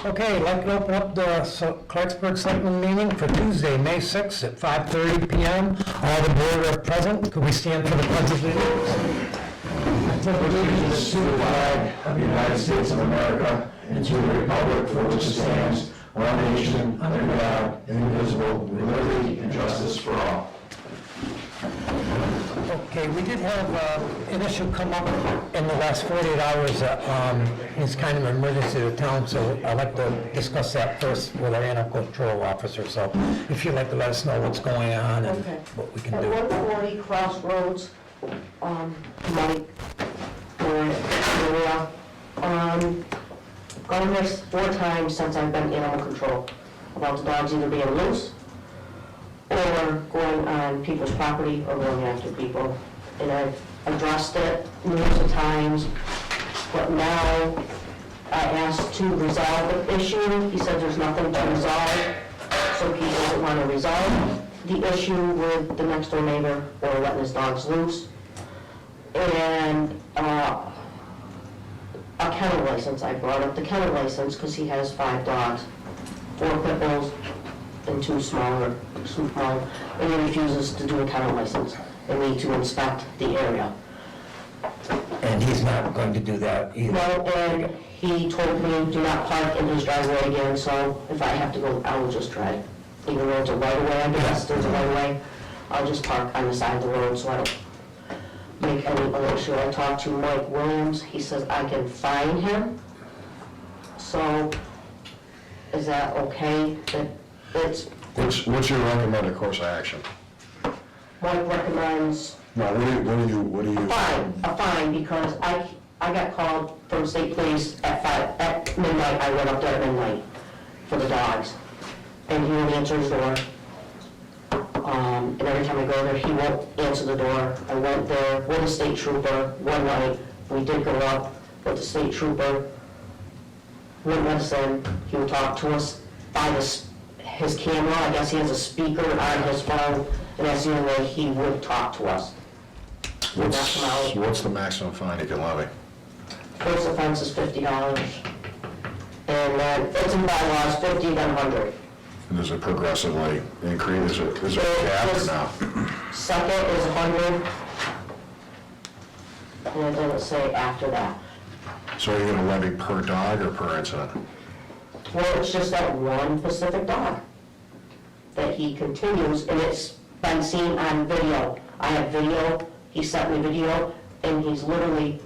Okay, I'd like to open up the Clarksburg Selectmen meeting for Tuesday, May 6th at 5:30 PM. All the board are present. Could we stand for the pledge of allegiance? Allegiance to the flag of the United States of America and to the republic for which it stands, one nation, under God, indivisible, with liberty and justice for all. Okay, we did have an issue come up in the last 48 hours that is kind of an emergency to the town, so I'd like to discuss that first with our animal control officer. So if you'd like to let us know what's going on and what we can do. At 140 Crossroads, Mike, area, gone there 4 times since I've been animal control, about the dogs either being loose or going on people's property or going after people. And I've addressed it numerous of times, but now I asked to resolve the issue. He said there's nothing to resolve, so he doesn't want to resolve the issue with the next door neighbor or letting his dogs loose. And a kennel license, I brought up the kennel license because he has 5 dogs, 4 pit bulls and 2 small, and he refuses to do a kennel license and need to inspect the area. And he's not going to do that either. No, and he told me do not park in his driveway again, so if I have to go, I will just drive. Even though it's a right of way, I guess, there's a right of way, I'll just park on the side of the road so I don't make any other issue. I talked to Mike Williams, he says I can fine him. So, is that okay? It's, What's your recommended course of action? Mike recommends No, what do you? a fine, because I got called from state police at midnight. I went up there at midnight for the dogs, and he won't answer his door. And every time I go there, he won't answer the door. I went there with a state trooper one night. We did go up with the state trooper. Wouldn't let us in. He would talk to us by his camera. I guess he has a speaker on his phone, and that's the only way he would talk to us. What's the maximum fine you can levy? First offense is $50, and then it's in bylaws, 50, then 100. And does it progressively increase? Is it capped or now? Second is 100, and it doesn't say after that. So are you gonna levy per dog or per incident? Well, it's just that one specific dog that he continues, and it's been seen on video. I have video, he sent me video, and he's literally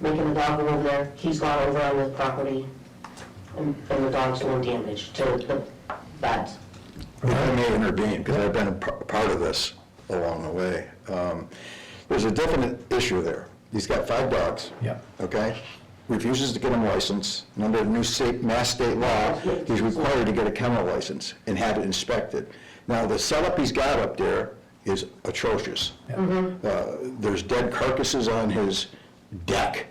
making the dog go over there. He's gone over on the property, and the dog's doing damage to the beds. If I may intervene, because I've been a part of this along the way. There's a definite issue there. He's got 5 dogs. Yeah. Okay? Refuses to get them licensed. And under the new Mass state law, he's required to get a kennel license and have it inspected. Now, the setup he's got up there is atrocious. There's dead carcasses on his deck.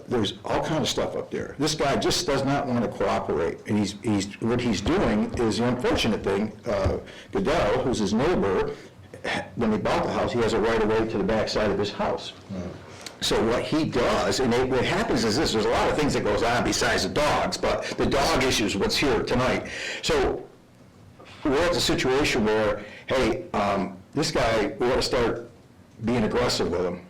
There's all kind of stuff up there. This guy just does not want to cooperate, and what he's doing is the unfortunate thing. Goodell, who's his neighbor, when he bought the house, he has a right of way to the back side of his house. So what he does, and what happens is this: there's a lot of things that goes on besides the dogs, but the dog issue is what's here tonight. So we're at the situation where, hey, this guy, we got to start being aggressive with him.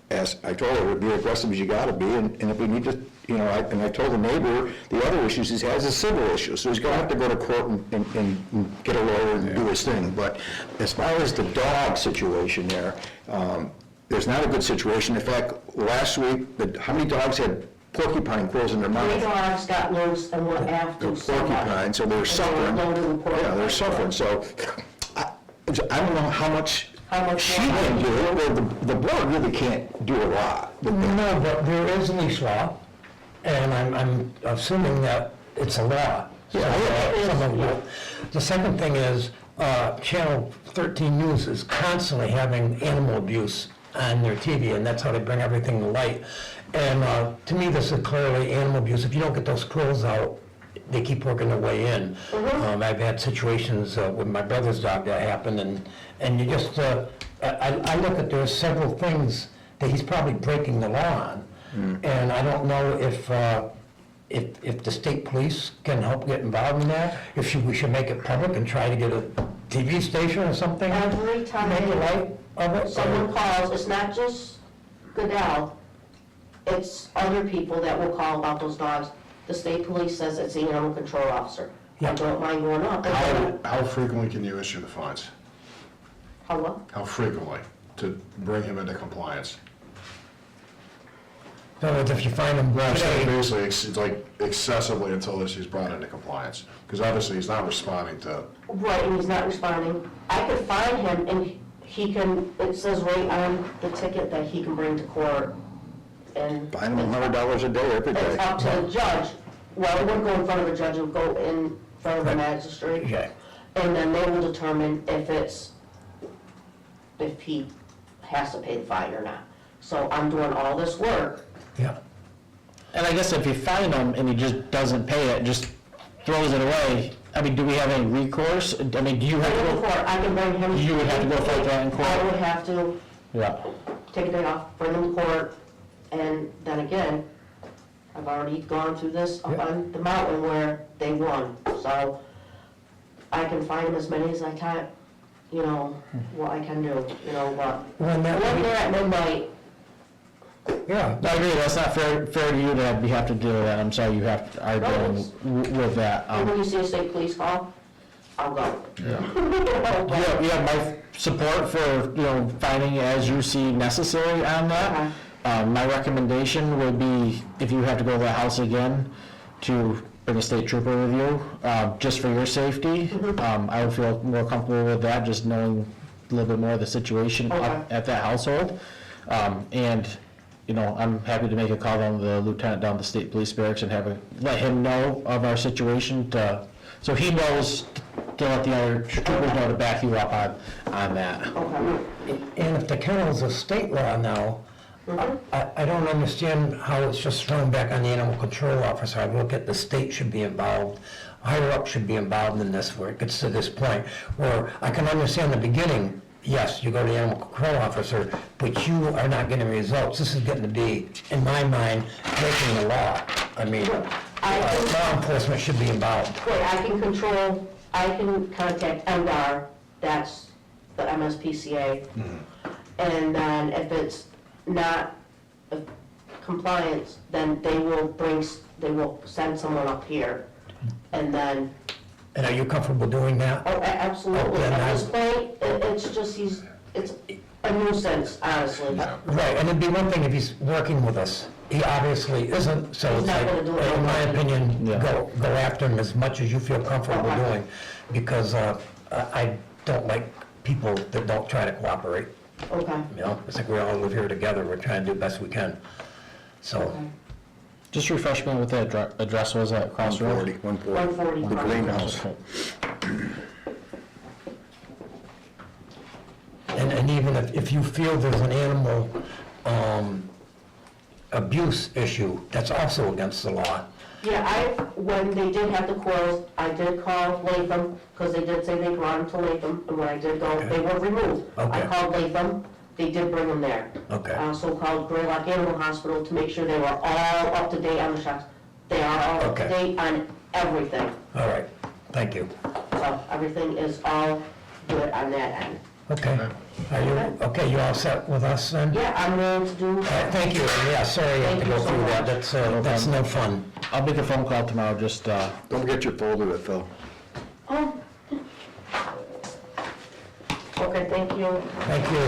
As I told her, be aggressive as you got to be, and if we need to, and I told the neighbor the other issues he has is civil issues, so he's going to have to go to court and get a lawyer and do his thing. But as far as the dog situation there, there's not a good situation. In fact, last week, how many dogs had porcupine quills in their mouth? 3 dogs got loose and went after somebody. Porcupine, so they're suffering. Yeah, they're suffering. So I don't know how much she can do. Well, the board really can't do a lot. No, but there is a leash law, and I'm assuming that it's a law. So, the second thing is, Channel 13 News is constantly having animal abuse on their TV, and that's how they bring everything to light. And to me, this is clearly animal abuse. If you don't get those quills out, they keep working their way in. I've had situations with my brother's dog that happened, and you just, I look at, there's several things that he's probably breaking the law on. And I don't know if if the state police can help get involved in that, we should make it public and try to get a TV station or something? Every time Make a light of it? someone calls, it's not just Goodell, it's other people that will call about those dogs. The state police says it's the animal control officer. I Yeah. don't mind going up. How frequently can you issue the fines? How what? How frequently to bring him into compliance? In other words, if you find them today, Basically, it's like excessively until he's brought into compliance, because obviously he's not responding to, Right, and he's not responding. I could find him and he can, it says right on the ticket that he can bring to court and. Fine them $100 a day every It's day. up to the judge. Well, it wouldn't go in front of a judge, it would go in front of a magistrate. yeah, And then they will determine if he has to pay the fine or not. So I'm doing all this work. yeah. And I guess if you find him and he just doesn't pay it, just throws it away, I mean, do we have any recourse? I mean, do you have Bring him to to court, I can bring him. You would have to go fight that in court? I would have to go? Yeah. take a day off, bring him to court, and then again, I've already gone through this up Yeah. on the mountain where they won. So I can find them as many as I can, what I can do, but When when that, they're at midnight, yeah, I agree, that's not fair to you to have to deal with that. I'm sorry you are dealing with that. and when you see a state police call, I'll go. You have my support for, finding as you see necessary on that. My recommendation would be, if you have to go to the house again, to bring a state trooper with you, just for your safety. I would feel more comfortable with that, just knowing a little bit more of the situation Okay. up at that household. And, I'm happy to make a call on the lieutenant down at the state police barracks and let him know of our situation so he knows to let the other troopers know to back you up on that. Okay. and if the kennel's a state law now, I don't understand how it's just thrown back on the animal control officer. I look at the state should be involved, higher up should be involved in this, where it gets to this point, where I can understand the beginning, yes, you go to the animal control officer, but you are not getting results. This is getting to be, in my mind, breaking the law. I mean, law enforcement should be involved. Wait, I can contact MDR, that's the MSPCA. And then if it's not compliance, then they will send someone up here. And then, And are you comfortable doing that? absolutely, then at this I- point, it's just, it's a nuisance, honestly. Right, and it'd be one thing if he's working with us. He obviously isn't, so He's it's not like, gonna do it. in my opinion, Yeah. go after him as much as you feel comfortable Okay. doing, because I don't like people that don't try to cooperate, Okay. It's like we all live here together, we're trying to do the best we can, so. Okay. Just refresh me with the address was at Crossroads. 140. 140. The greenhouse. And even if you feel there's an animal abuse issue, that's also against the law. Yeah, when they did have the quarrels, I did call Latham, because they did say they brought them to Latham, and when I did go, they were removed. I Okay. called Latham, they did bring them there. Okay. I also called Greylock Animal Hospital to make sure they were all up to date on the shots. They are all up to Okay. date on everything, All right, thank you. so everything is all good on that end. Okay, you all set with us then? Yeah, I'm willing to do, All right, thank you, and yeah, sorry you have to Thank go you so through that, much. that's no fun. I'll make a phone call tomorrow, just, Don't forget your folder there, Phil. oh. Okay, thank you. Thank you.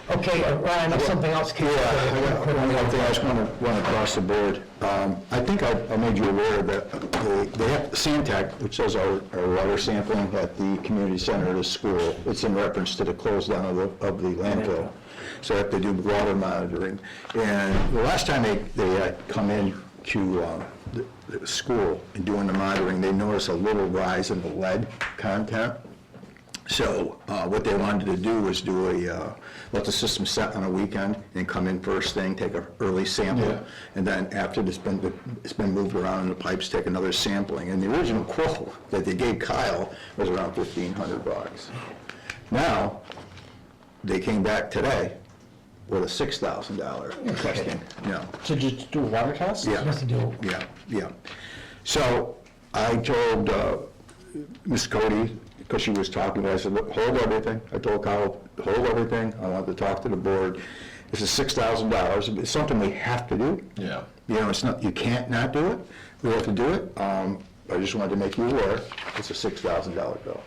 Okay, Ryan, if something else came up. I got one other thing I just want to run across the board. I think I made you aware that they have Sandtech, which does our water sampling at the community center of the school. It's in reference to the close down of the landfill. So they have to do water monitoring. And the last time they had come in to the school and doing the monitoring, they noticed a little rise in the lead content. So what they wanted to do was let the system set on a weekend and come in first thing, take an early sample, Yeah. and then after it's been moved around in the pipes, take another sampling. And the original quote that they gave Kyle was around $1,500. Now, they came back today with a $6,000 testing, To just do a water test? Yeah. Just to do, Yeah. So I told Ms. Cody, because she was talking, I said, look, hold everything. I told Kyle, hold everything. I want to talk to the board. This is $6,000. It's something we have to do. Yeah. It's not, you can't not do it. We have to do it. I just wanted to make you aware, it's a $6,000 bill.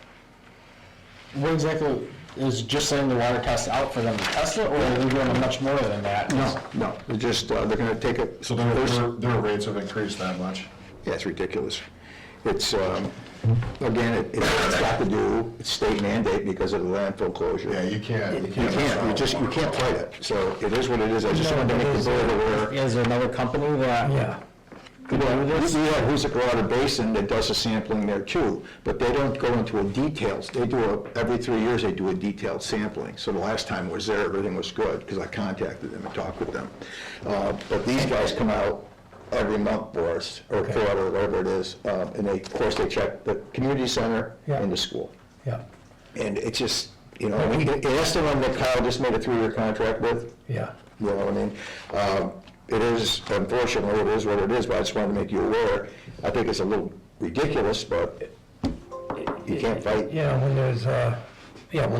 What exactly, is just sending the water test out for them to test it, or are we doing much more than that? No, they're just, they're gonna take it. So their rates have increased that much? Yeah, it's ridiculous. It's, again, it's got to do, it's state mandate because of the landfill closure. Yeah, you can't. You can't fight it. So it is what it is. I just wanted to make the board aware. Is there another company that yeah. could do this? We have Hoosick Water Basin that does the sampling there too, but they don't go into a details. They do every 3 years, they do a detailed sampling. So the last time I was there, everything was good, because I contacted them and talked with them. But these guys come out every month for us, or quarter, whatever it is, and they, of course, they check the community center Yeah. and the school. Yeah, And it's just, that's the one that Kyle just made a 3-year contract with. yeah. You know what I mean? It is, unfortunately, it is what it is, but I just wanted to make you aware. I think it's a little ridiculous, but you can't fight. When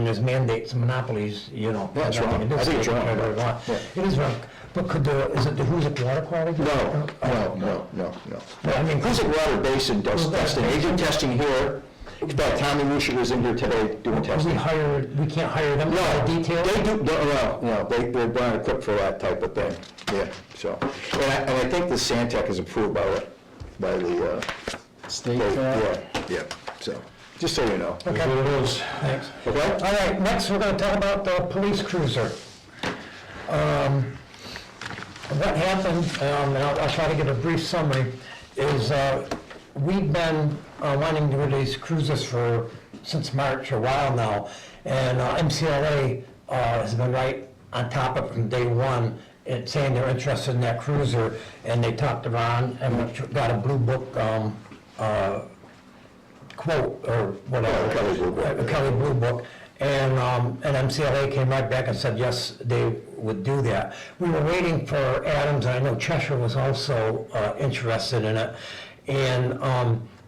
there's mandates and monopolies, That's wrong. I think it's wrong. Yeah. It is wrong. But is it the Hoosick Water Quality? No. Well, I mean, Hoosick Water Basin does testing. They do testing here. In fact, Tommy Lucia was in here today doing testing. we can't hire them for detail? They do, they're buying equipped for that type of thing, yeah, so. And I think the Santec is approved by the, State, yeah, so, just so you know. Okay, thanks. Okay? All right, next, we're gonna talk about the police cruiser. What happened, and I'll try to give a brief summary, is we've been wanting to release cruisers since March, a while now, and MCLA has been right on top of it from day one, saying they're interested in that cruiser, and they talked to Ron, and we got a Blue Book quote, or whatever. Kelly Blue Book. A Kelly Blue Book, and MCLA came right back and said, yes, they would do that. We were waiting for Adams, and I know Cheshire was also interested in it, and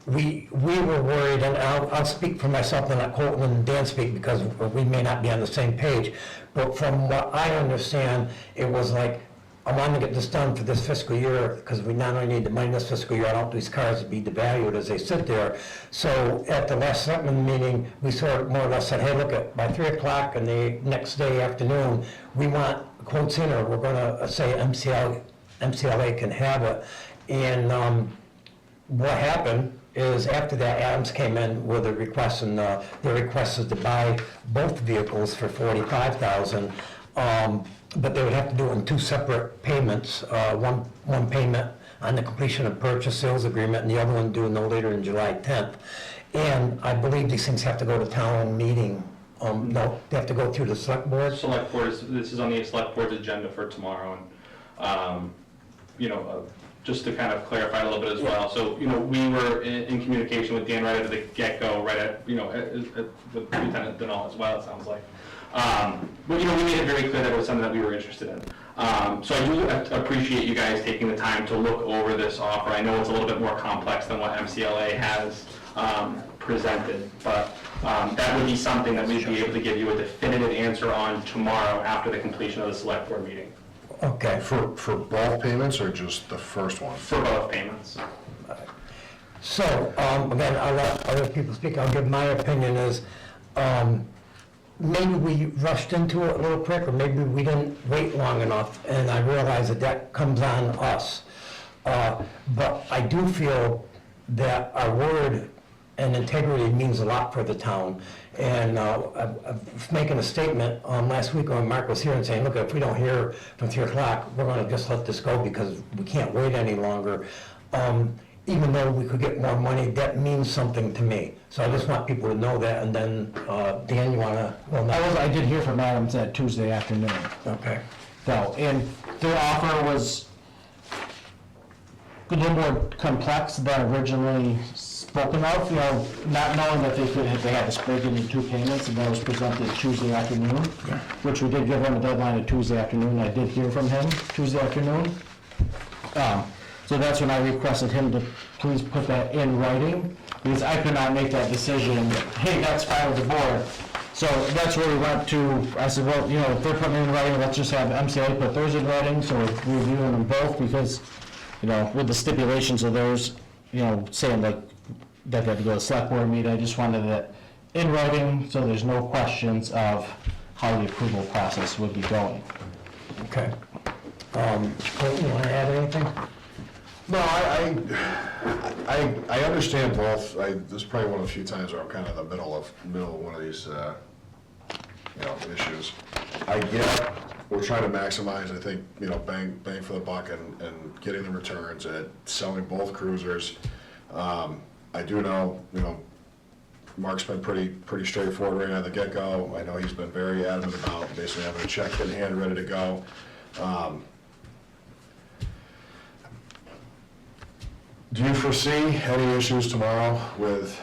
we were worried, and I'll speak for myself and let Colton and Dan speak, because we may not be on the same page, but from what I understand, it was like, I wanted to get this done for this fiscal year, because we not only need the money this fiscal year, I don't want these cars to be devalued as they sit there. So at the last selectmen meeting, we sort of more or less said, hey, look, by 3 o'clock and the next day afternoon, we want quotes in, or we're gonna say MCLA can have it. And what happened is, after that, Adams came in with a request, and their request is to buy both vehicles for $45,000. But they would have to do it in 2 separate payments, one payment on the completion of purchase sales agreement, and the other one due no later than July 10th. And I believe these things have to go to town meeting. No, they have to go through the select board. Select board, this is on the select board's agenda for tomorrow, and, just to kind of clarify a little bit as well. So, we were in communication with Dan right at the get-go, right at, with Lieutenant Denal as well, it sounds like. But, we made it very clear that it was something that we were interested in. So I do appreciate you guys taking the time to look over this offer. I know it's a little bit more complex than what MCLA has presented, but that would be something that we'd be able to give you a definitive answer on tomorrow after the completion of the select board meeting. Okay. For both payments or just the first one? For both payments. So, again, I'll let other people speak. I'll give my opinion is, maybe we rushed into it a little quick, or maybe we didn't wait long enough, and I realize that comes on us. But I do feel that our word and integrity means a lot for the town. And I was making a statement last week when Mark was here and saying, look, if we don't hear from 3 o'clock, we're gonna just let this go because we can't wait any longer. Even though we could get more money, that means something to me. So I just want people to know that, and then, Dan, you wanna? Well, I did hear from Adams that Tuesday afternoon, Okay. though, and their offer was a little more complex than originally spoken of, not knowing that they had to split it into 2 payments, and that was presented Tuesday afternoon, which we did give him a deadline of Tuesday afternoon. I did hear from him Tuesday afternoon. So that's when I requested him to please put that in writing, because I could not make that decision, hey, that's fine with the board. So that's where we went to, I said, well, if they're putting it in writing, let's just have MCA put theirs in writing, so we're reviewing them both, because, with the stipulations of theirs, saying like, that they had to go to the select board meeting, I just wanted it in writing, so there's no questions of how the approval process would be going. Okay. You want to add anything? No, I understand both. This is probably one of the few times where I'm kind of in the middle of one of these, issues. I get, we're trying to maximize, I think, bang for the buck and getting the returns and selling both cruisers. I do know, Mark's been pretty straightforward right out of the get-go. I know he's been very adamant about basically having a check in hand, ready to go. Do you foresee any issues tomorrow with?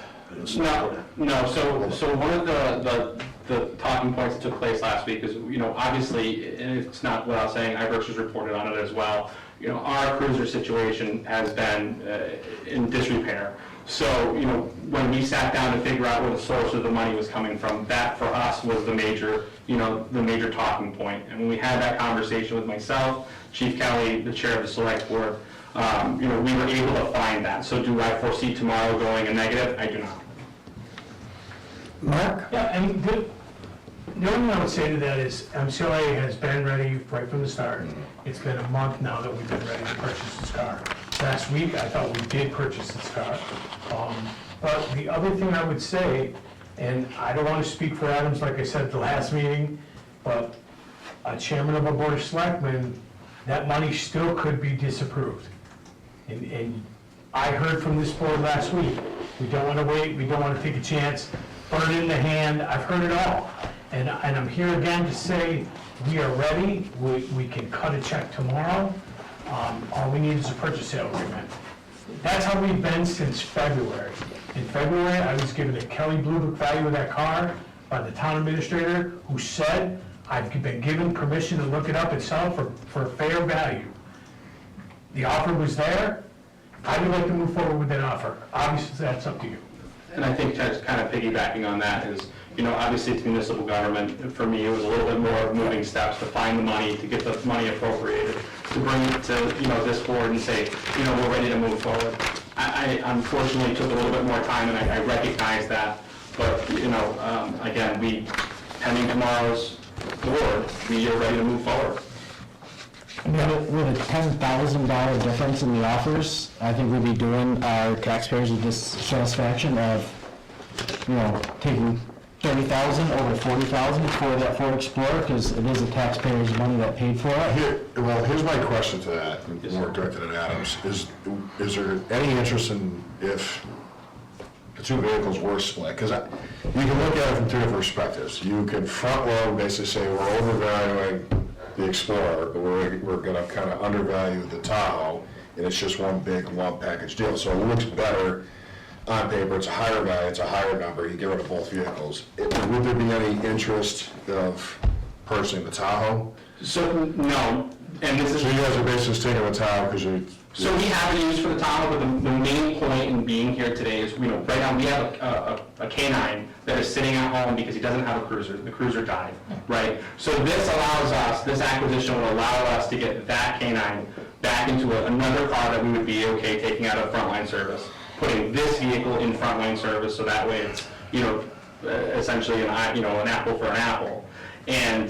No. So one of the talking points that took place last week is, obviously, and it's not without saying, iWorks has reported on it as well. Our cruiser situation has been in disrepair. So, when we sat down to figure out where the source of the money was coming from, that for us was the major talking point. And when we had that conversation with myself, Chief Kelly, the chair of the select board, we were able to find that. So do I foresee tomorrow going a negative? I do not. Mark? Yeah, I mean, the only thing I would say to that is MCLA has been ready right from the start. It's been a month now that we've been ready to purchase this car. Last week, I thought we did purchase this car. But the other thing I would say, and I don't want to speak for Adams, like I said at the last meeting, but a chairman of a board of selectmen, that money still could be disapproved. And I heard from this board last week, we don't want to wait, we don't want to take a chance, burn it in the hand, I've heard it all. And I'm here again to say, we are ready, we can cut a check tomorrow. All we need is a purchase sale agreement. That's how we've been since February. In February, I was given a Kelly Blue Book value of that car by the town administrator, who said, I've been given permission to look it up and sell it for fair value. The offer was there. I would like to move forward with that offer. Obviously, that's up to you. And I think just kind of piggybacking on that is, obviously it's municipal government. For me, it was a little bit more of moving steps to find the money, to get the money appropriated, to bring it to, this board and say, we're ready to move forward. I unfortunately took a little bit more time, and I recognize that. But, again, pending tomorrow's board, we are ready to move forward. With a $10,000 difference in the offers, I think we'd be doing our taxpayers a dissatisfaction of, taking $30,000 over $40,000 for that Ford Explorer, because it is the taxpayers' money that paid for it. Here's my question to that, more directed at Adams. Is there any interest in if the two vehicles were split? Because you can look at it from two different perspectives. You can front load, basically say we're overvaluing the Explorer, but we're going to kind of undervalue the Tahoe, and it's just one big lump package deal. So it looks better on paper, it's a higher value, it's a higher number, you get rid of both vehicles. Would there be any interest of purchasing the Tahoe? So, no, and this is... So you guys are basically just taking the Tahoe because you... So we have a use for the Tahoe, but the main point in being here today is, right now we have a K-9 that is sitting at home because he doesn't have a cruiser. The cruiser died, right? So this allows us, this acquisition will allow us to get that K-9 back into another car that we would be okay taking out of frontline service, putting this vehicle in frontline service, so that way it's, essentially an apple for an apple. And,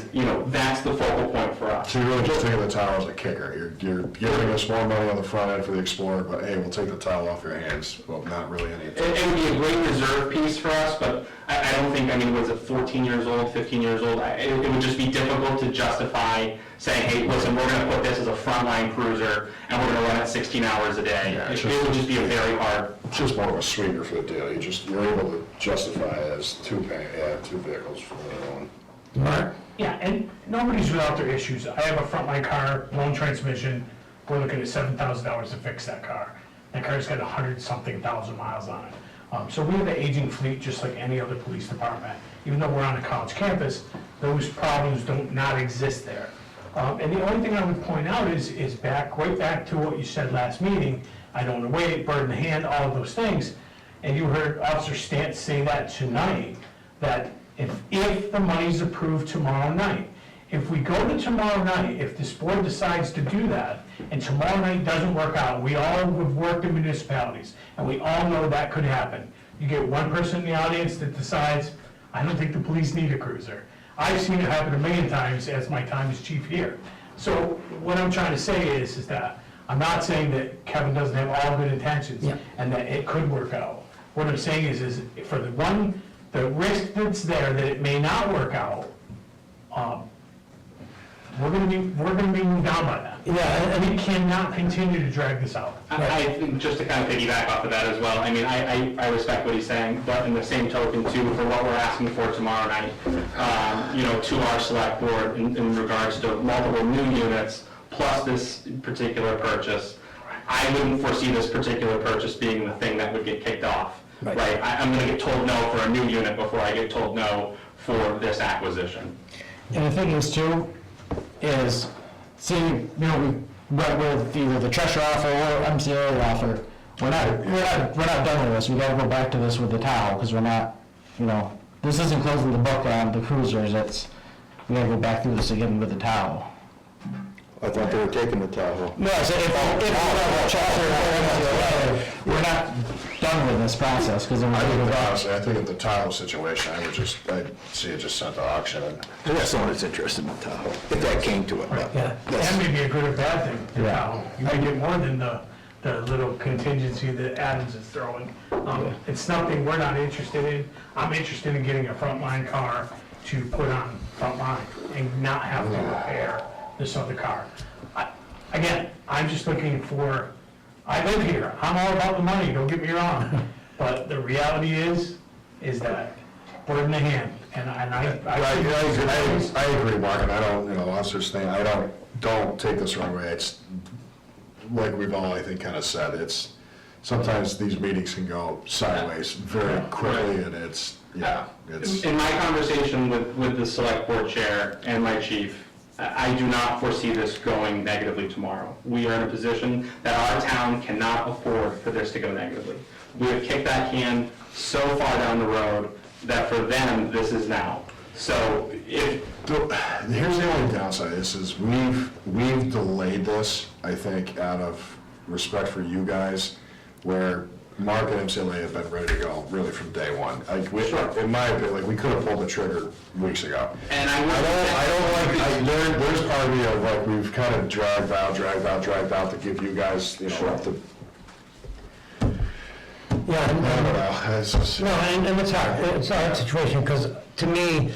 that's the focal point for us. So you're really just taking the Tahoe as a kicker. You're giving us more money on the front end for the Explorer, but hey, we'll take the Tahoe off your hands. Well, not really any. It would be a great reserve piece for us, but I don't think, was it 14 years old, 15 years old? It would just be difficult to justify saying, hey, listen, we're going to put this as a frontline cruiser, and we're going to run it 16 hours a day. Yeah, it would just be a very hard... It's just more of a sweetener for the deal. You're able to justify it as two vehicles for one. Mark? Yeah, and nobody's without their issues. I have a frontline car, lone transmission. We're looking at $7,000 to fix that car. That car's got 100-something thousand miles on it. So we have an aging fleet just like any other police department. Even though we're on a college campus, those problems don't not exist there. And the only thing I would point out is right back to what you said last meeting, I don't want to wait, bird in the hand, all of those things. And you heard Officer Stantz say that tonight, that if the money's approved tomorrow night, if we go to tomorrow night, if this board decides to do that, and tomorrow night doesn't work out, we all have worked in municipalities, and we all know that could happen. You get one person in the audience that decides, I don't think the police need a cruiser. I've seen it happen a million times as my time as chief here. So what I'm trying to say is that I'm not saying that Kevin doesn't have all good intentions and that it could work out. What I'm saying is for the risk that's there that it may not work out, we're gonna be moved down by that. Yeah, And we cannot continue to drag this out. I think just to kind of piggyback off of that as well, I mean, I respect what he's saying, but in the same token too, for what we're asking for tomorrow night, to our select board in regards to multiple new units, plus this particular purchase, I wouldn't foresee this particular purchase being the thing that would get kicked off. Right? I'm gonna get told no for a new unit before I get told no for this acquisition. And the thing is too, is, see, we went with either the Treasure offer or MCA offer. We're not done with this. We gotta go back to this with the Tao, because we're not, this isn't closing the book on the cruisers. We gotta go back through this again with the Tao. I thought they were taking the Tahoe. No, so if Treasure or MCA, we're not done with this process, because then we're gonna go back. Honestly, I think at the Tahoe situation, I'd see it just sent to auction and I got someone that's interested in the Tahoe, if that came to it. but yeah. That may be a good or bad thing. You may get more than the little contingency that Adams is throwing. It's something we're not interested in. I'm interested in getting a frontline car to put on frontline and not have to repair this other car. Again, I'm just looking for, I live here, I'm all about the money, don't get me wrong. But the reality is that bird in the hand, and I agree, Mark, and I don't, Officer Stan, I don't take this the wrong way. It's, like we've all, I think, kind of said, it's, sometimes these meetings can go sideways very quickly, and it's. In my conversation with the select board chair and my chief, I do not foresee this going negatively tomorrow. We are in a position that our town cannot afford for this to go negatively. We have kicked that can so far down the road that for them, this is now. So if... Here's the only downside, is we've delayed this, I think, out of respect for you guys, where Mark and MCLA have been ready to go, really from day one. In my opinion, we could have pulled the trigger weeks ago. And there's part of me of we've kind of dragged out to give you guys, the. Yeah, I don't know, it's just. No, and it's hard. It's a hard situation, because to me,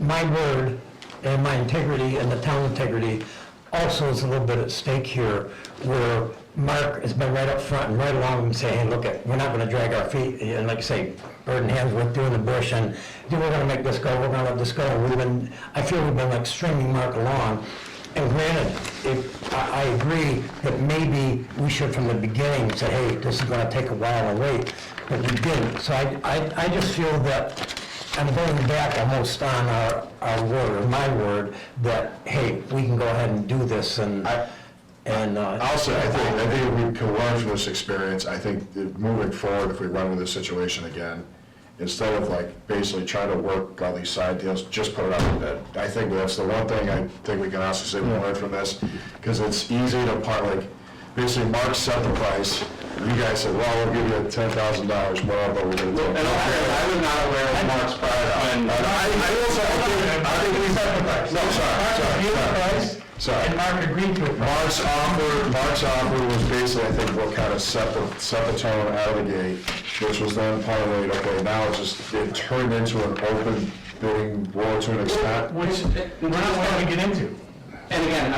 my word and my integrity and the town integrity also is a little bit at stake here, where Mark has been right up front and right along and saying, hey, look, we're not gonna drag our feet, and like I say, bird in hands with doing the bush, and we're gonna make this go, we're gonna let this go. I feel we've been stringing Mark along. And granted, I agree that maybe we should from the beginning say, hey, this is gonna take a while to wait, but we didn't. So I just feel that I'm going back almost on our word, or my word, that, hey, we can go ahead and do this, and I'll say, I think if we can learn from this experience, I think that moving forward, if we run into this situation again, instead of basically trying to work all these side deals, just put it out to bid. I think that's the one thing I think we can also say we learned from this, because it's easy to basically Mark set the price, you guys said, well, we'll give you $10,000 more, but we're going to take it. I was not aware of Mark's price when... I think we set the price. No, sorry. And Mark agreed to it. Mark's offer was basically, I think, what kind of set the tone out of the gate, which was then parlayed, okay, now it turned into an open bidding war to an extent. Which we're not going to get into. And again,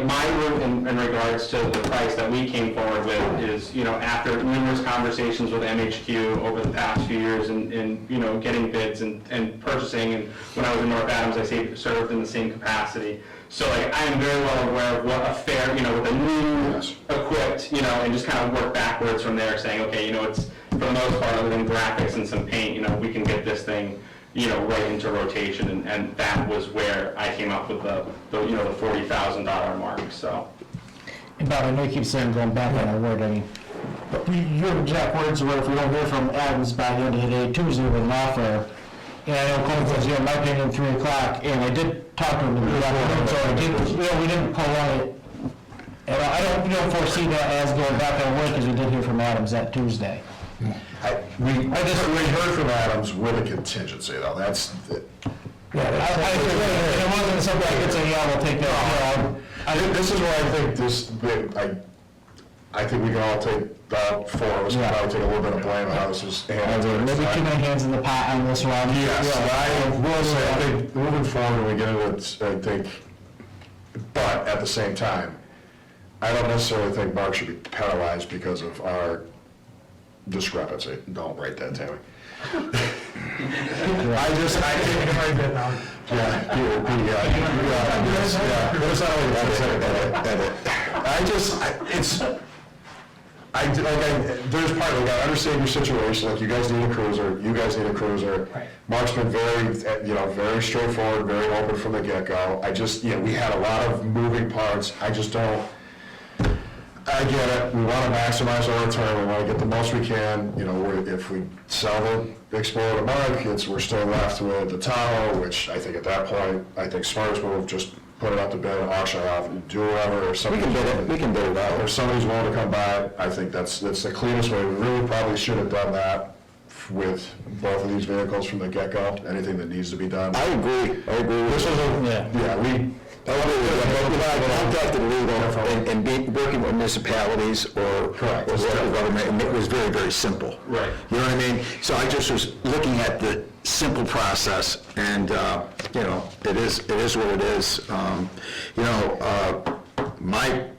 my route in regards to the price that we came forward with is, after numerous conversations with MHQ over the past few years and getting bids and purchasing, and when I was in North Adams, I served in the same capacity. So I am very well aware of what a fair, with a new equipped, and just kind of work backwards from there, saying, okay, for the most part, other than graphics and some paint, you know, we can get this thing, you know, right into rotation, and that was where I came up with the you know, the $40,000 mark, so. And Bob, I know you keep saying going back on our word, I mean, but your exact words were, if we don't hear from Adams by the end of the day, Tuesday with an offer, and I know Colin says, you know, my opinion, 3 o'clock, and I did talk to him in the afternoon, so I did, you know, we didn't pull on it. And I don't, you know, foresee that as going back on word, because we did hear from Adams that Tuesday. We heard from Adams with a contingency, though, that's, Yeah, I agree, and it wasn't something I could say, yeah, we'll take that, you know, this is where I think this, I think we can all take, four of us can probably take a little bit of blame on how this was handled. maybe too many hands in the pot on this one. Yes, I will say, I think moving forward, when we get into it, I think, but at the same time, I don't necessarily think Mark should be paralyzed because of our discrepancy. Don't write that, Tammy. I think, Write that down. there's part of, I understand your situation, like, you guys need a cruiser, you guys need a cruiser. Right. Mark's been very, very straightforward, very open from the get-go. We had a lot of moving parts, I just don't, I get it, we want to maximize our return, we want to get the most we can, if we sell the Explorer to Mark, we're still left with the Tahoe, which I think at that point, I think smartest move, just put it out to bid, auction it off, do whatever, or something. We can bid it out. Or somebody's willing to come by, I think that's the cleanest way. We really probably should have done that with both of these vehicles from the get-go, anything that needs to be done. I agree. This was contacted legal and working with municipalities or Correct. local government, and it was very, very simple. Right. You know what I mean? So I just was looking at the simple process, and, it is what it is. My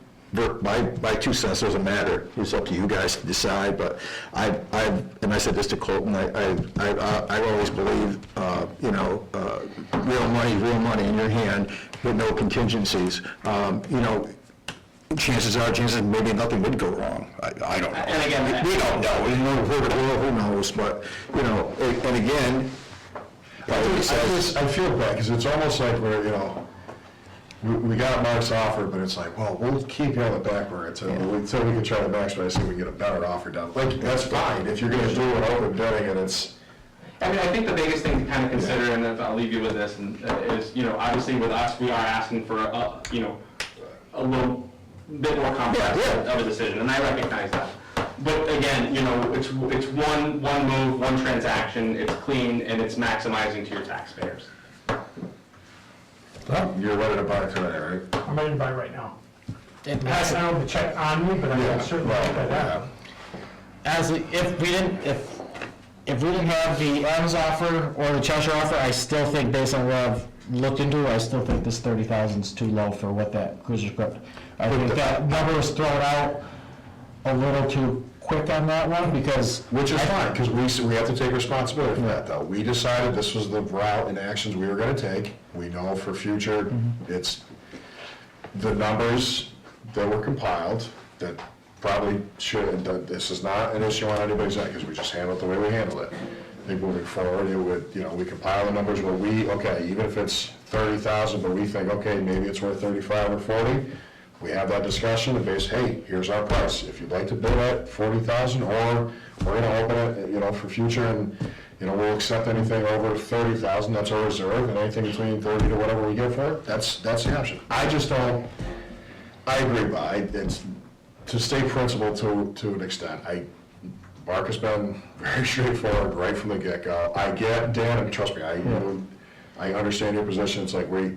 2 cents doesn't matter. It's up to you guys to decide, but and I said this to Colton, I always believe, real money in your hand with no contingencies. Chances maybe nothing would go wrong. I don't know. And again, We don't know, who knows, but, and again, I feel bad, because it's almost like we got Mark's offer, but it's like, well, we'll keep you on the back burner until we can try to maximize, see if we can get a better offer done. Like, that's fine, if you're gonna do an open bidding and it's, I mean, I think the biggest thing to kind of consider, and I'll leave you with this, is, obviously with us, we are asking for a little bit more complex of a decision, and I recognize that. But again, it's one move, one transaction, it's clean, and it's maximizing to your taxpayers. you're ready to buy it today, right? I'm ready to buy right now. I It don't have the check on me, but I can certainly make that happen. if we didn't have the Adams offer or the Cheshire offer, I still think, based on what I've looked into, I still think this 30,000 is too low for what that cruiser's got. I think that number was thrown out a little too quick on that one, because. Which is fine, because we have to take responsibility for that, though. We decided this was the route and actions we were gonna take. We know for future, it's the numbers that were compiled that probably should, this is not an issue on anybody's end, because we just handled it the way we handled it. I think moving forward, it would, we compile the numbers where even if it's 30,000, but we think, okay, maybe it's worth 35 or 40, we have that discussion and hey, here's our price. If you'd like to bid at 40,000, or we're gonna open it, for future, and, we'll accept anything over 30,000, that's our reserve, and anything between 30 to whatever we get for it, that's the option. I just don't, I agree, Bob, it's, to stay principled to an extent. Mark has been very straightforward right from the get-go. I get, Dan, and trust me, I understand your position. It's like we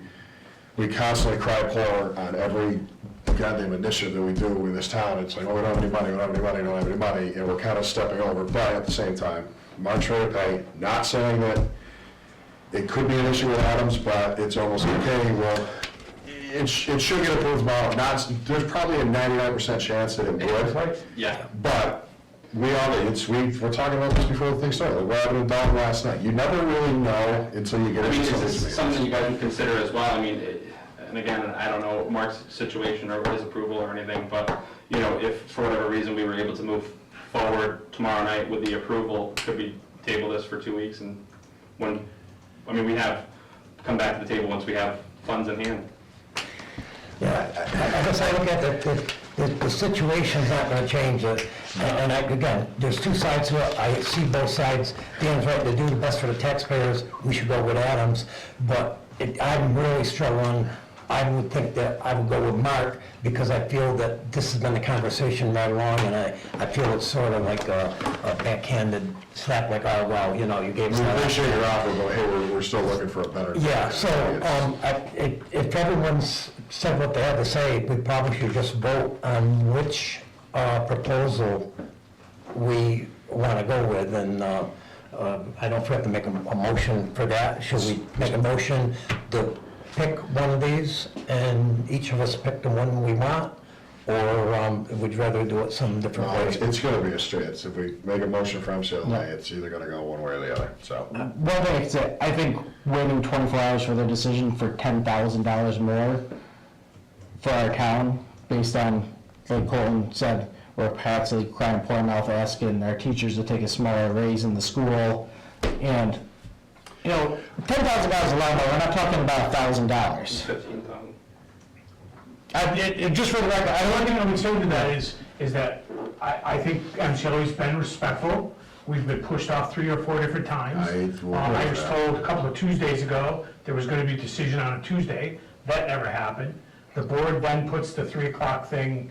constantly cry poor on every goddamn initiative that we do in this town. It's like, oh, we don't have any money, and we're kind of stepping over. But at the same time, Mark's ready to pay, not saying that it could be an issue with Adams, but it's almost like, okay, well, it should get approved tomorrow. There's probably a 99% chance that it would. Yeah. But we're talking about this before the thing started. We're having a dog last night. You never really know until you get I mean, into some of is these this something meetings. you guys would consider as well? I mean, and again, I don't know Mark's situation or his approval or anything, but, if for whatever reason we were able to move forward tomorrow night with the approval, could we table this for 2 weeks and we have, come back to the table once we have funds in hand? Yeah, I guess I look at the situation's not gonna change it, and again, there's two sides to it, I see both sides. Dan's right, to do the best for the taxpayers, we should go with Adams, but I'm really struggling. I would think that I would go with Mark, because I feel that this has been the conversation right along, and I feel it's sort of like a backhanded slap, like, oh, well, you know, you gave us We that. appreciate your offer, but hey, we're still looking for a better. Yeah, so, if everyone's said what they had to say, we probably should just vote on which proposal we want to go with, and I don't know if we have to make a motion for that. Should we make a motion to pick one of these, and each of us pick the one we want, or would you rather do it some different No, way? it's gonna be a straight, if we make a motion for MCLA, it's either gonna go one way or the other, so. One thing, I think waiting 24 hours for the decision for $10,000 more for our town, based on, like Colton said, we're practically crying poor mouth asking our teachers to take a smaller raise in the school, and, you know, $10,000 is a lot more, we're not talking about $1,000. 15,000. Just for the record, The one thing I would say to that is that I think MCLA's been respectful. We've been pushed off 3 or 4 different times. I will agree I with was that. told a couple of Tuesdays ago, there was gonna be a decision on a Tuesday. That never happened. The board then puts the 3 o'clock thing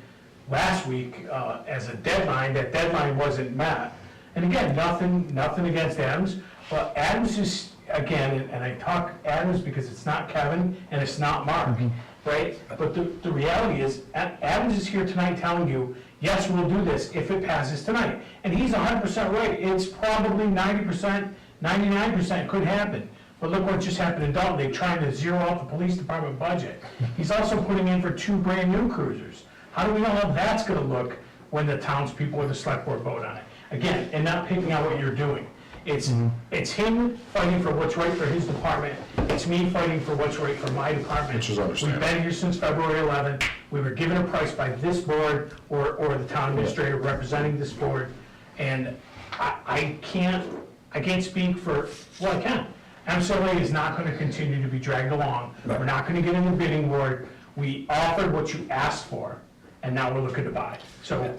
last week as a deadline. That deadline wasn't met. And again, nothing against Adams, but Adams is, again, and I talk Adams because it's not Kevin and it's not Mark, right? But the reality is, Adams is here tonight telling you, yes, we'll do this if it passes tonight. And he's 100% right. It's probably 90%, 99% could happen. But look what just happened in Dalton. They're trying to zero out the police department budget. He's also putting in for 2 brand-new cruisers. How do we know how that's gonna look when the townspeople or the select board vote on it? Again, and not picking out what you're doing. It's him fighting for what's right for his department. It's me fighting for what's right for my department. Which is understandable. We've been here since February 11th. We were given a price by this board or the town administrator representing this board. And I can't speak for, well, I can. MCLA is not gonna continue to be dragged along. We're not gonna get in the bidding war. We offered what you asked for, and now we're looking to buy. So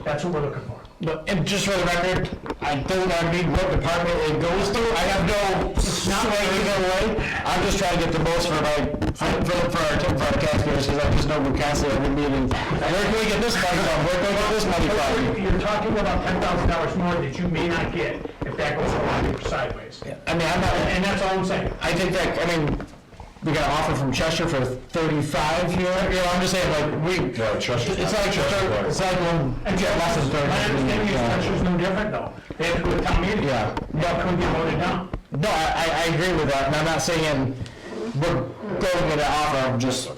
that's what we're looking for. But, and just for the record, I don't know what department it goes to, I have no sway either way. I'm just trying to get the most for our taxpayers, because I just know we're constantly every meeting, where can we get this money from, where can we get this money from? You're talking about $10,000 more that you may not get if that goes along or sideways. I mean, I'm not, And that's all I'm saying. I think that, I mean, we got an offer from Chester for 35 here, you know, I'm just saying, like, No, Chester's it's not- like, Chester's right. it's like when you get less than 30. My understanding is Chester's no different though. They have to go to town meeting. Yeah. That could get voted down. No, I agree with that, and I'm not saying we're going with an offer, I'm just,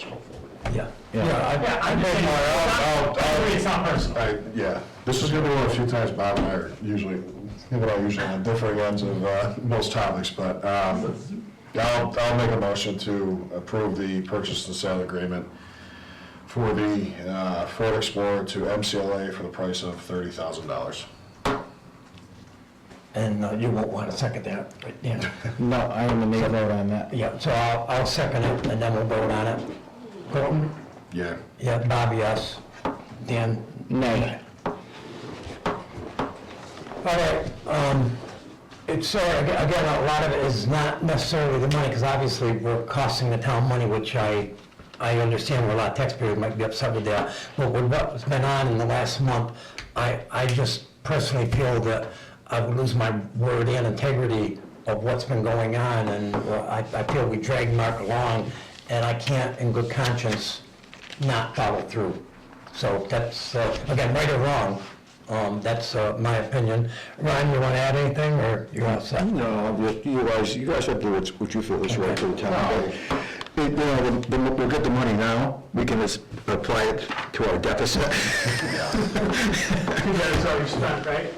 Yeah. Yeah, I'm just saying, it's not personal. Yeah, this is gonna be one of the few times Bob and I are usually, him and I are usually on differing ends of most topics, but I'll make a motion to approve the purchase and sale agreement for the Ford Explorer to MCLA for the price of $30,000. And you won't want to second that, but, yeah. no, I am a nay vote on that. Yeah, so I'll second it, and then we'll vote on it. Colton? Yeah. Yeah, Bob, yes. Dan? Nay. All right, it's, again, a lot of it is not necessarily the money, because obviously we're costing the town money, which I understand where a lot of taxpayers might be upset with that. But with what's been on in the last month, I just personally feel that I would lose my word and integrity of what's been going on, and I feel we dragged Mark along, and I can't, in good conscience, not follow through. So that's, again, right or wrong, that's my opinion. Ron, you want to add anything, or you're all set? No, you guys have to do what you feel is right for the town. You know, we'll get the money now, we can just apply it to our deficit. That is already spent, right?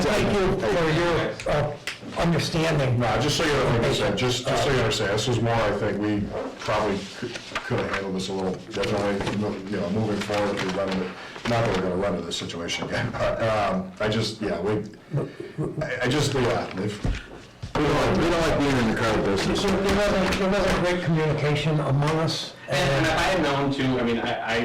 Thank you for your understanding. No, just so you understand, just so you understand, this was more, I think, we probably could have handled this a little differently, you know, moving forward if we run into, not that we're gonna run into this situation again, but, I just, yeah, We don't like being in the car business. There wasn't great communication among us. And if I had known to, I mean,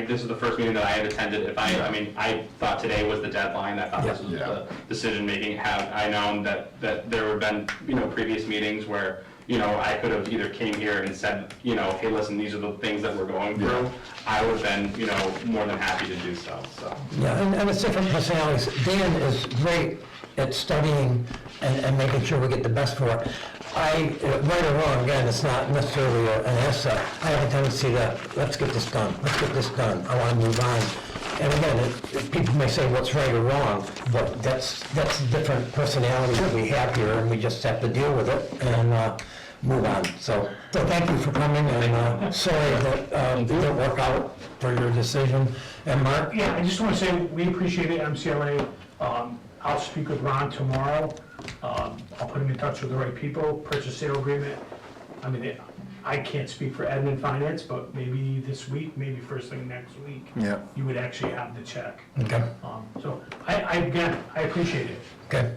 this is the first meeting that I had attended, I thought today was the deadline, I thought this was Yeah. the decision-making, had I known that there have been, previous meetings where, I could have either came here and said, hey, listen, these are the things that we're going through, I would have been, more than happy to do so. Yeah, and it's different personalities. Dan is great at studying and making sure we get the best for it. Right or wrong, again, it's not necessarily an asset. I have a tendency to, let's get this done, I want to move on. And again, people may say what's right or wrong, but that's different personality that we have here, and we just have to deal with it and move on. So thank you for coming, and sorry that it didn't work out for your decision. And Mark? Yeah, I just want to say, we appreciate it, MCLA. I'll speak with Ron tomorrow. I'll put him in touch with the right people, purchase sale agreement. I mean, I can't speak for admin finance, but maybe this week, maybe first thing next week. Yeah. You would actually have the check. Okay. So again, I appreciate it. Okay.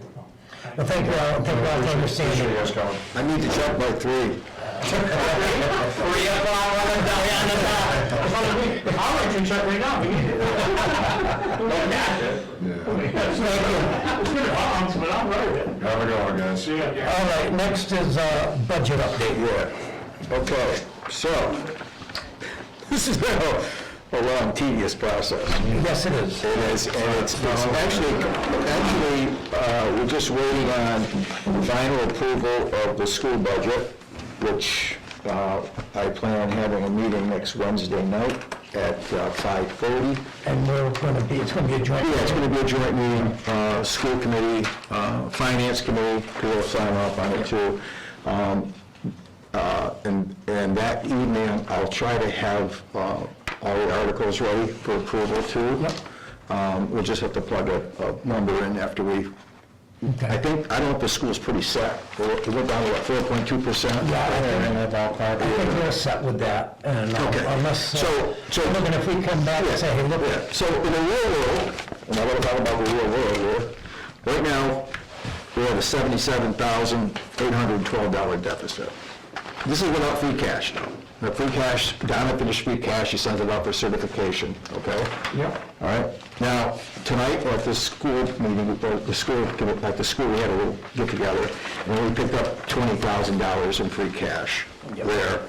Well, thank you all for appreciate understanding. you guys coming. I need to check by 3. 3 o'clock, I'm down on the dot. I'll write you a check right now. if you need it. It's been arms, but I'll write it. Have a good one, guys. Yeah. All right, next is budget update. Yeah, okay, so, this has been a long, tedious process. Yes, it is. It is, and it's actually, we're just waiting on final approval of the school budget, which I plan on having a meeting next Wednesday night at 5:30. And it's going to be a joint. Yeah, it's going to be a joint meeting, school committee, finance committee, will sign off on it too. And that evening, I'll try to have all the articles ready for approval too. We'll just have to plug a number in after we, I don't know if the school's pretty set. It went down to what, 4.2%? Yeah, I think we're set with that, and Okay. unless, So- looking, if we come back and say, hey, look, Yeah, so in the real world, and I want to talk about the real world here, right now, we have a $77,812 deficit. This is without free cash now. The free cash, Donna finished free cash, she sends it out for certification, okay? Yep. All right, now, tonight at the school meeting, at the school, we had a little get together, and we picked up $20,000 in free cash there.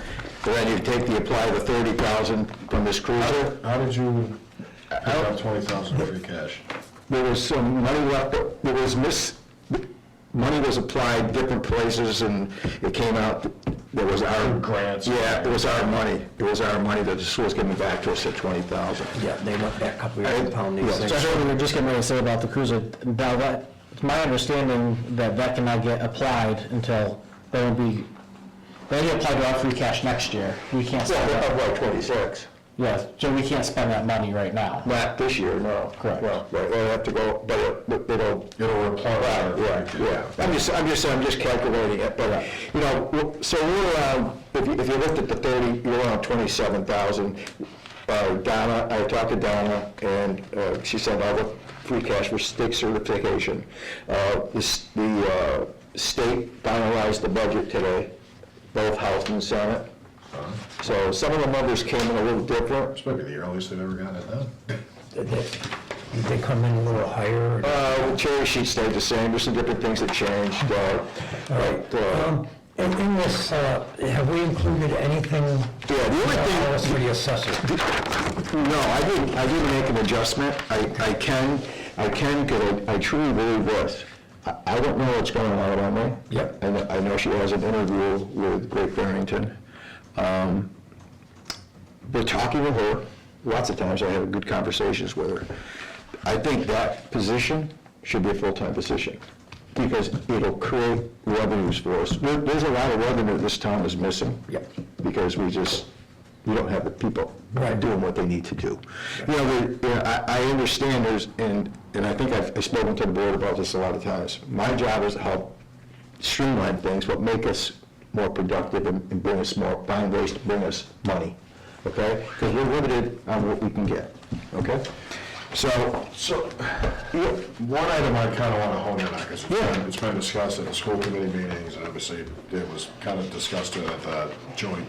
And then you apply the $30,000 from this cruiser. How did you pick up 20,000 free cash? There was some money left, money was applied different places, and it came out, there was our... Grants. Yeah, it was our money. It was our money that the school's giving back to us at 20,000. yeah, they went back a couple of years and found these Yeah, things. So that's what we were just getting ready to say about the cruiser. Now, it's my understanding that cannot get applied until they will be, they only apply to our free cash next year. We can't spend Well, that. of like 26. Yeah, so we can't spend that money right now. Not this year, no. Correct. Well, they'll have to go, but it'll... It'll replenish. Yeah. I'm just calculating it, but, so we're, if you looked at the 30, you're around 27,000. Donna, I talked to Donna, and she said all the free cash for state certification. The state finalized the budget today, both House and Senate. So some of the numbers came in a little different. It's probably the earliest they've ever gotten it done. Did they come in a little higher? The cherry sheet stayed the same, there's some different things that changed. In this, have we included anything? Yeah, the only thing- else for the assessor? No, I didn't make an adjustment. I can, because I truly believe this. I don't know what's going on on me. Yep. And I know she has an interview with Great Barrington. But talking to her, lots of times I have good conversations with her. I think that position should be a full-time position, because it'll create revenues for us. There's a lot of revenue this town is missing. Yep. Because we don't have the people Right. doing what they need to do. I understand and I think I've spoken to the board about this a lot of times. My job is to help streamline things, but make us more productive and bring us more, find ways to bring us money, okay? Because we're limited on what we can get, okay? So, One item I kind of want to hone in on, because it's been discussed at the school committee meetings, and obviously it was kind of discussed at the joint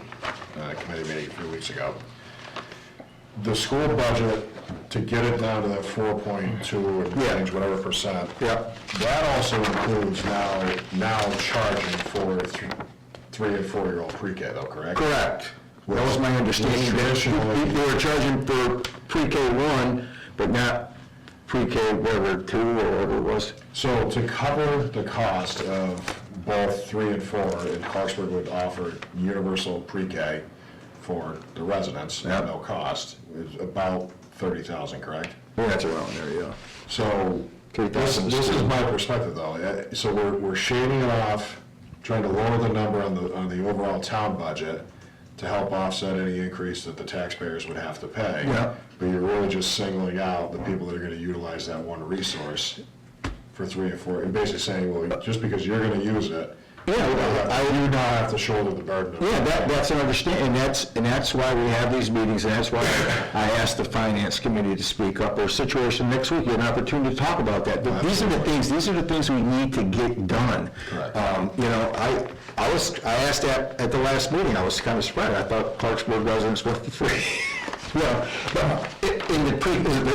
committee meeting a few weeks ago. The school budget, to get it down to that 4.2 and change whatever percent, that also includes now charging for 3 and 4-year-old pre-K though, correct? correct. That was my understanding. Traditionally- They were charging for pre-K 1, but not pre-K, whatever, 2 or whatever it was. So to cover the cost of both 3 and 4, and Clarksburg would offer universal pre-K for the residents at no cost, is about 30,000, correct? Yeah, that's around there, yeah. So this 3,000 this is my perspective though. So we're shading it off, trying to lower the number on the overall town budget to help offset any increase that the taxpayers would have to pay. Yeah. But you're really just singling out the people that are gonna utilize that one resource for 3 and 4, and basically saying, well, just because you're gonna use it, you now have to shoulder the burden of it. Yeah, that's an understanding, and that's why we have these meetings, and that's why I asked the finance committee to speak up. There's a situation next week, you have an opportunity to talk about that. But these are the things we need to get done. Correct. You know, I asked that at the last meeting, I was kind of surprised, I thought Clarksburg residents went for free. Yeah, but in the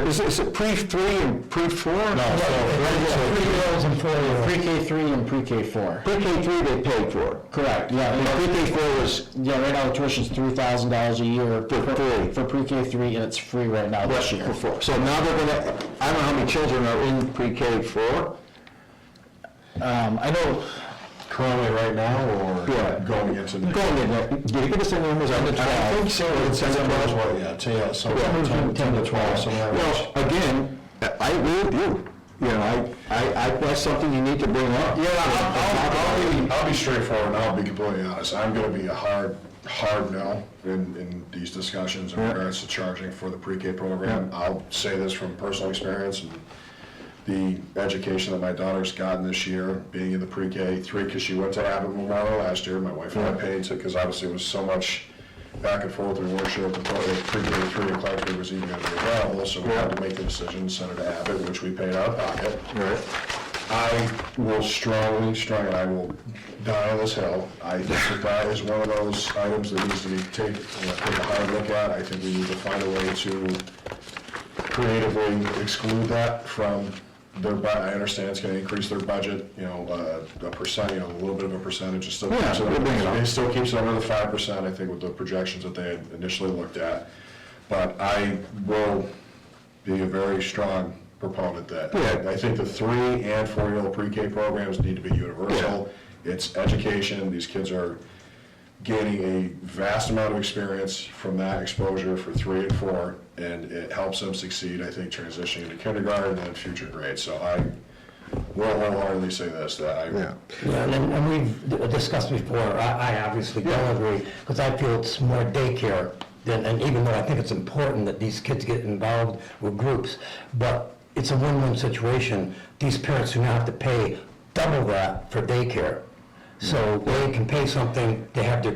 is it pre-3 and pre-4? No, pre-Ks and 4-year-olds. Pre-K 3 and pre-K 4. Pre-K 3 they paid for. Correct, yeah. And pre-K 4 was Yeah, right now the tuition's $3,000 a year for free. for pre-K 3, and it's free right now this year. For 4. So now they're gonna, I don't know how many children are in pre-K 4. I know, Currently right now, or Yeah. going into? Going in there, did you give us the numbers on the 12? I think so, it's what, yeah, somewhere 10 to 12, somewhere. Well, again, I agree with you. You know, that's something you need to bring up. Yeah, I'll be straightforward, and I'll be completely honest. I'm gonna be a hard no in these discussions in regards to charging for the pre-K program. I'll say this from personal experience, and the education that my daughter's gotten this year, being in the pre-K 3, because she went to Abbott Memorial last year, my wife and I paid to, because obviously it was so much back and forth, we weren't sure if the pre-K 3 in Clarksburg was even gonna be available, so we had to make the decision, send her to Abbott, which we paid out of pocket. Right. I will strongly, and I will die on this hill. I think that is one of those items that needs to be take a hard look at. I think we need to find a way to creatively exclude that from their I understand it's gonna increase their budget, a percent, a little bit of a percentage, it still keeps we'll bring it up. it still keeps it under the 5%, I think, with the projections that they had initially looked at. But I will be a very strong proponent that, Yeah. I think the 3 and 4-year-old pre-K programs need to be universal. It's education, these kids are gaining a vast amount of experience from that exposure for 3 and 4, and it helps them succeed, I think, transitioning into kindergarten and future grades. So I will wholeheartedly say this, that I, Yeah, and we've discussed before, I obviously don't agree, because I feel it's more daycare than, and even though I think it's important that these kids get involved with groups, but it's a win-win situation. These parents do not have to pay double that for daycare. So they can pay something, they have to,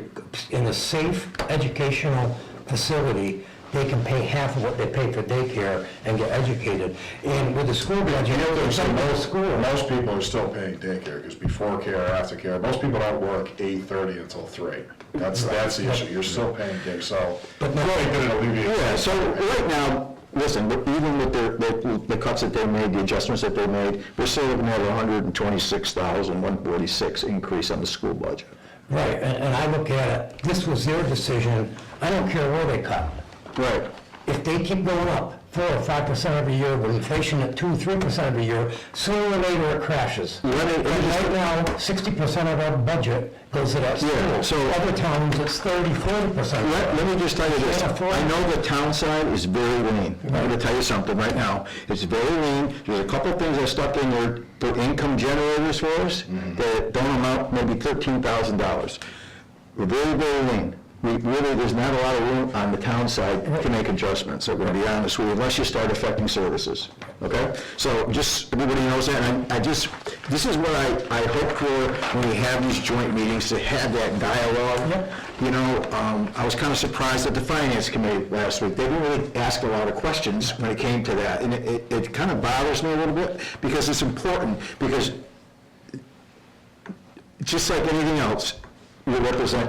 in a safe educational facility, they can pay half of what they pay for daycare and get educated. And with the school budget, there's no school. most people are still paying daycare, because before care, after care, most people don't work 8:30 until 3. That's the issue, you're still paying daycare, so. But no- I think that it alleviates. Yeah, so right now, listen, but even with the cuts that they made, the adjustments that they made, we're still looking at $126,146 increase on the school budget. Right, and I look at it, this was their decision, I don't care where they cut. Right. If they keep going up 4 or 5% every year, with inflation at 2 or 3% every year, sooner or later it crashes. And right now, 60% of our budget goes to that Yeah, school. so- Other towns, it's 30, 40%. Let me just tell you this, Can't afford I it. know the town side is very lean. I'm going to tell you something right now. It's very lean. There's a couple of things that stuck in there, the income generators for us, that don't amount maybe $13,000. We're very, very lean. There's not a lot of room on the town side to make adjustments, so I'm going to be honest with you, unless you start affecting services, okay? So just, everybody knows that, and this is what I hope for when we have these joint meetings, to have that dialogue. You know, I was kind of surprised at the Finance Committee last week. They didn't really ask a lot of questions when it came to that. And it kind of bothers me a little bit, because it's important, because just like anything else, you represent,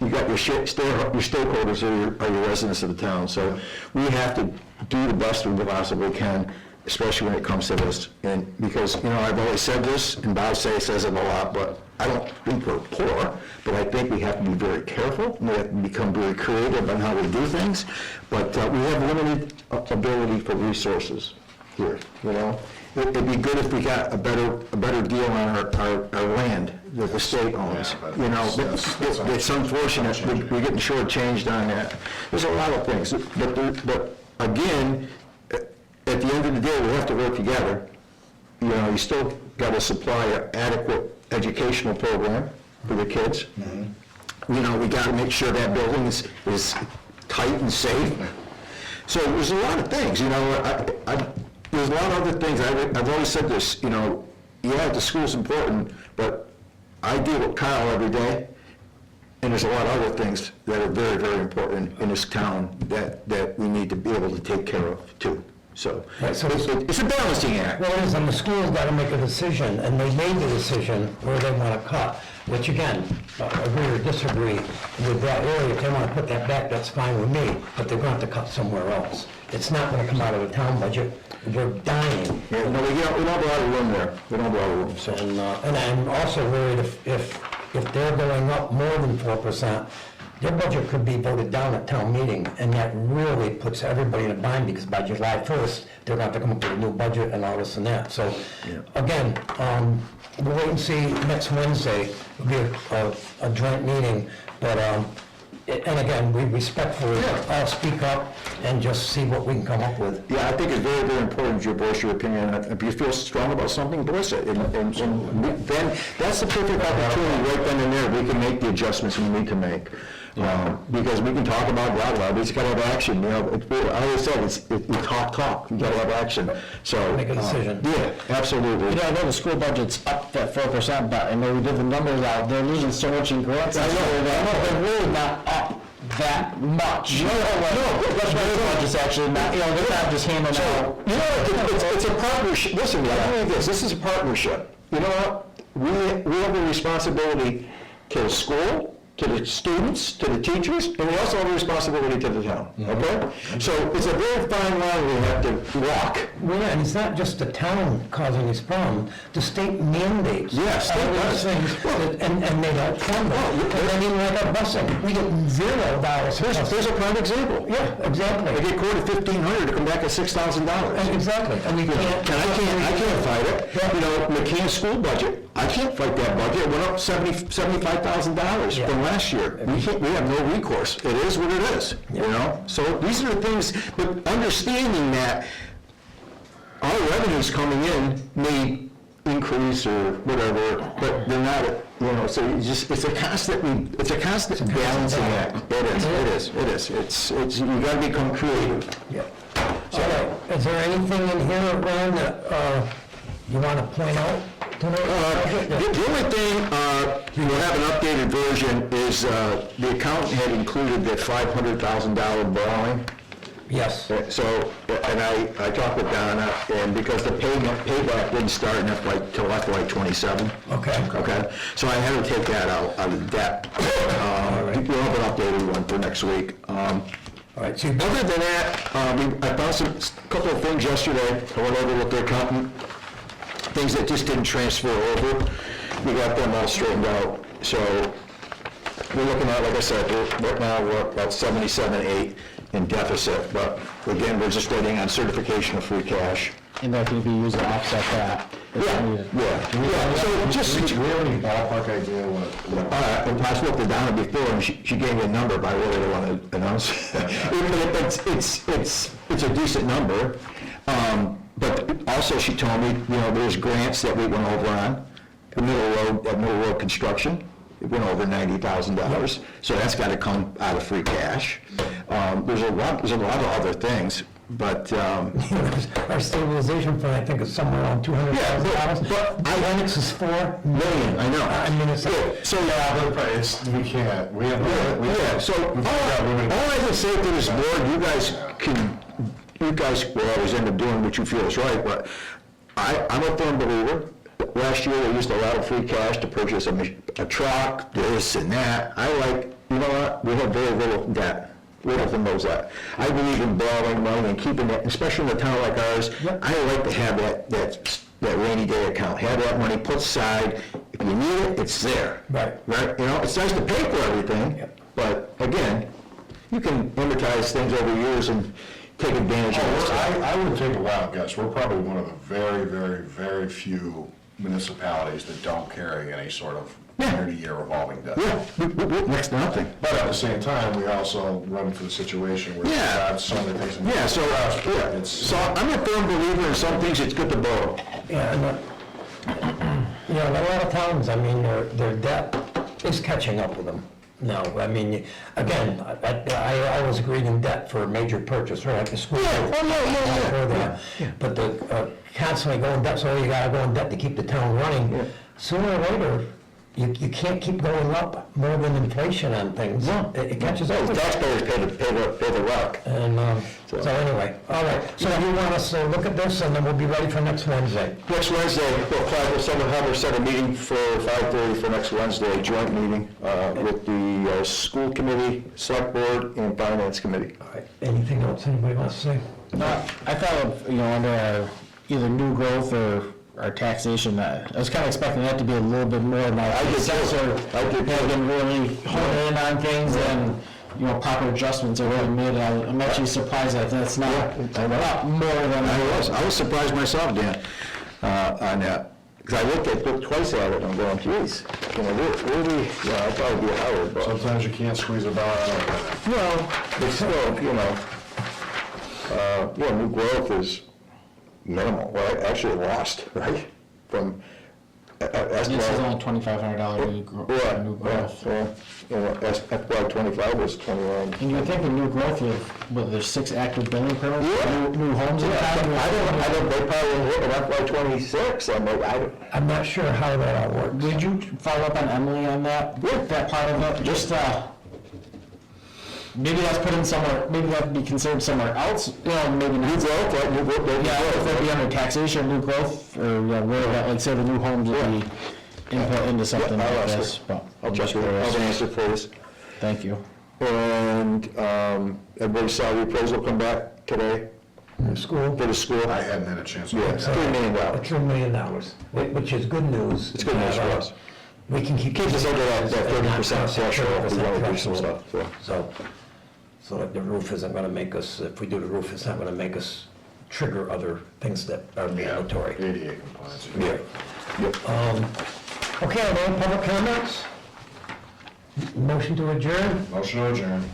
you got your stakeholders are your residents of the town. So we have to do the best we possibly can, especially when it comes to this. And because, you know, I've always said this, and Bob says it a lot, but I don't think we're poor, but I think we have to be very careful, and we have to become very creative on how we do things. But we have limited ability for resources here, you know? It'd be good if we got a better deal on our land that the state owns. You know, it's unfortunate, we're getting shortchanged on that. There's a lot of things, but again, at the end of the day, we have to work together. You know, you still got to supply an adequate educational program for the kids. You know, we got to make sure that building is tight and safe. So there's a lot of things, you know, there's a lot of other things. I've always said this, you know, yeah, the school's important, but I deal with Kyle every day, and there's a lot of other things that are very, very important in this town that we need to be able to take care of too. So, Right, so it's a balancing act. Well, it is, and the school's got to make a decision, and they made the decision where they want to cut, which again, agree or disagree with that area. If they want to put that back, that's fine with me, but they're going to have to cut somewhere else. It's not going to come out of the town budget. We're dying. Yeah, no, we don't have a lot of room there. We don't have a lot of room, so. And I'm also worried if they're going up more than 4%, their budget could be voted down at town meeting, and that really puts everybody in a bind, because by July 1st, they're going to have to come up with a new budget and all this and that. So, again, we'll wait and see. Next Wednesday will be a joint meeting, but, and again, we respectfully all speak up and just see what we can come up with. Yeah, I think it's very, very important you voice your opinion. If you feel strong about something, voice it. And then that's the perfect opportunity right then and there. We can make the adjustments we need to make. Because we can talk about blah, blah, but it's got to have action. You know, I always said, we talk. You got to have action. So Make a decision. Yeah, absolutely. You know, I know the school budget's up that 4%, but I know we did the numbers out, they're losing so much in grants. I know, they're really not up that much. No, that's why the budget's actually not, you know, they're not just handing out. You know, it's a partnership. Listen, I believe this is a partnership. You know what? We have a responsibility to the school, to the students, to the teachers, and we also have a responsibility to the town, okay? So it's a very fine line we have to walk. Well, yeah, and it's not just the town causing these problems, the state mandates. Yeah, state all these does. things, and they don't fund them. And then even like our busing, we get $0. There's a prime example. Yeah, exactly. They get quoted $1,500 to come back at $6,000. Exactly, and we can't. And I can't fight it. You know, McCann's school budget, I can't fight that budget. It went up $75,000 from last year. We have no recourse. It is what it is, you know? So these are the things, but understanding that our revenues coming in may increase or whatever, but they're not, you know, so it's a constant balancing act. It is. You gotta become creative. Yeah. All right, is there anything in here, Ron, that you want to point out tonight? The only thing, we'll have an updated version, is the accountant had included that $500,000 borrowing. Yes. So, and I talked with Donna, and because the payback didn't start till FY '27. Okay. So I had to take that out of that. We'll have an updated one for next week. All right, so Other than that, I found a couple of things yesterday. I went over with the accountant, things that just didn't transfer over. We got them all straightened out. So we're looking at, like I said, right now we're about 77.8 in deficit, but again, we're just waiting on certification of free cash. And that can be used to offset that. Yeah. So just, Do we have any ballpark idea what? I spoke to Donna before, and she gave me a number, but I really don't want to announce. It's a decent number. But also she told me, you know, there's grants that we went over on, the Middle Road construction. It went over $90,000, so that's got to come out of free cash. There's a lot of other things, But, Our stabilization fund, I think, is somewhere around $200,000. but Lennox is $4 million, I know. I mean, it's like, So, We can't, we have. yeah, so all I can say to this board, you guys will always end up doing what you feel is right, but I'm a firm believer. Last year, we used a lot of free cash to purchase a truck, this and that. You know what, we have very little debt. We have to know that. I believe in borrowing money and keeping that, especially in a town like ours. I like to have that rainy day account, have that money put aside. If you need it, it's there. Right. Right, you know, it's nice to pay for everything, Yep. but again, you can amortize things over years and take advantage of it. I would take a wild guess, we're probably one of the very, very, very few municipalities that don't carry any sort of year-to-year revolving debt. Yeah, next to nothing. But at the same time, we also run into the situation where we Yeah. have so many things. Yeah, so, It's, so I'm a firm believer in some things it's good to borrow. yeah, in a lot of towns, I mean, their debt is catching up with them. No, I mean, again, I always agreed in debt for a major purchase, right, like the school. But the constantly going debt, so you gotta go in debt to keep the town running. Sooner or later, you can't keep going up more than inflation on things. It catches up. The taxpayers pay the rock. And, so anyway, all right, so you want us to look at this, and then we'll be ready for next Wednesday. Next Wednesday, we'll have a set a meeting for 5:30 for next Wednesday, joint meeting with the school committee, select board, and finance committee. All right, anything else anybody wants to say? No, I thought, under our either new growth or our taxation, I was kind of expecting that to be a little bit more. My I did too. assessor I did too. had been really honing in on things and, proper adjustments are really made. I'm actually surprised that that's not more than. I was surprised myself, Dan, on that. Because I looked twice at it and I'm going, geez, really, I'll probably be higher, but. sometimes you can't squeeze a dollar out of Well, but still, new growth is minimal. Well, actually lost, right? From, This is only $2,500 new growth. FY '25 was 21. And you would think the new growth with there's 6 active building permits, Yeah. new homes in town. I don't, they probably will hit an FY '26, I'm not sure how that all works. Did you follow up on Emily on that? That part of it? Just, maybe that's put in somewhere, maybe that'd be considered somewhere else, maybe not. New growth, Yeah, if it'd be under taxation, new growth, or where that, like say the new homes would be input into something Yeah, I'll like ask this. her. But I'll I'm check just it, I'll curious. answer for this. Thank you. And, everybody saw the appraisal come back today The school, for the school? it. I hadn't had a chance to Yeah, look it's at $3 it. million. $3 million, which is good news. It's good news for us. We can keep. Keeps us under that and not 30% threshold if we want to do some threshold. stuff, So that the roof isn't gonna make us, if we do the roof, it's not gonna make us trigger other things that are mandatory. ADA compliance. Okay, are there any public comments? Motion to adjourn? Motion to adjourn.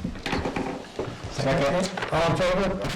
Second. All in favor?